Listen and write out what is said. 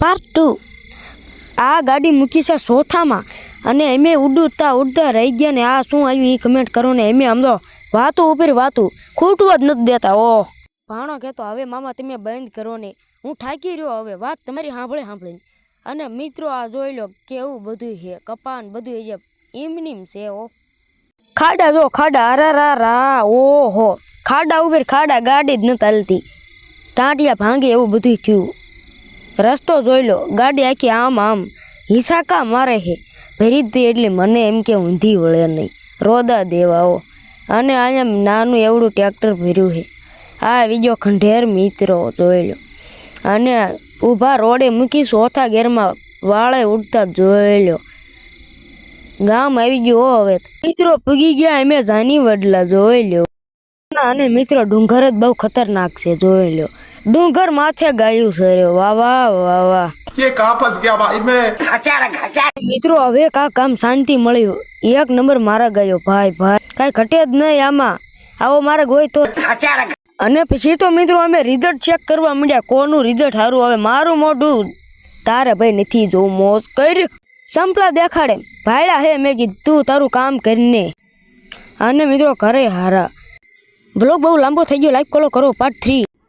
Part 2 આ ગાડી મૂકી છે સોથામાં અને એમે ઉડતા રહી ગયા ને આ શું આવ્યું એ કમેન્ટ કરો ને એમે આમ તો વાતું ઉપર વાતું ખૂટવા જ નથી દેતા. ઓહ ભાણો કહેતો હવે મામા તમે બંધ કરો ને હું થાકી રહ્યો હવે વાત તમારી સાંભળીને. અને મિત્રો આ જોઈ લો કેવું બધું છે કપાન બધું છે એમનીમ છે. ઓ ખાડા જો ખાડા અરા ઓહો ખાડા ઉપર ખાડા ગાડી જ નથી હાલતી ટાંટિયા ભાંગે એવું બધું થયું. રસ્તો જોઈ લો ગાડી આખી આમ હિસાકા મારે છે ભરી જ એટલે મને એમ કે ઊંધી વળે નહીં રોદા દેવાઓ. અને અહીંયા નાનું એવડું ટ્રેક્ટર ભર્યું છે. આ બીજો ખંડેર મિત્રો જોઈ લો અને ઊભા રોડે મૂકી ચોથા ગેરમાં વાળે ઉડતા જોઈ લો. ગામ આવી ગયો હવે મિત્રો પૂગી ગયા અમે જાની વડલા જોઈ લો. અને મિત્રો ડુંગર જ બહુ ખતરનાક છે જોઈ લો. ડુંગર માથે ગાયું છે વાહ વાહ વાહ. ये कहाँ फंस गया भाई मैं મિત્રો હવે કામ શાંતિ મળ્યું એક નંબર મારા ગયો ભાઈ કાંઈ ઘટે જ નહીં આમાં આવો મારે ગોય તો. અને પછી તો મિત્રો અમે રિઝલ્ટ ચેક કરવા માંડ્યા કોનું રિઝલ્ટ સારું આવે મારું મોઢું તારે ભાઈ નથી જોવું મોજ કર્યું સંપલા દેખાડે ભાઈડા હે મેં કીધું તું તારું કામ કરીને. અને મિત્રો ઘરે હારા બ્લોગ બહુ લાંબો થઈ ગયો લાઈક કરો પાર્ટ 3.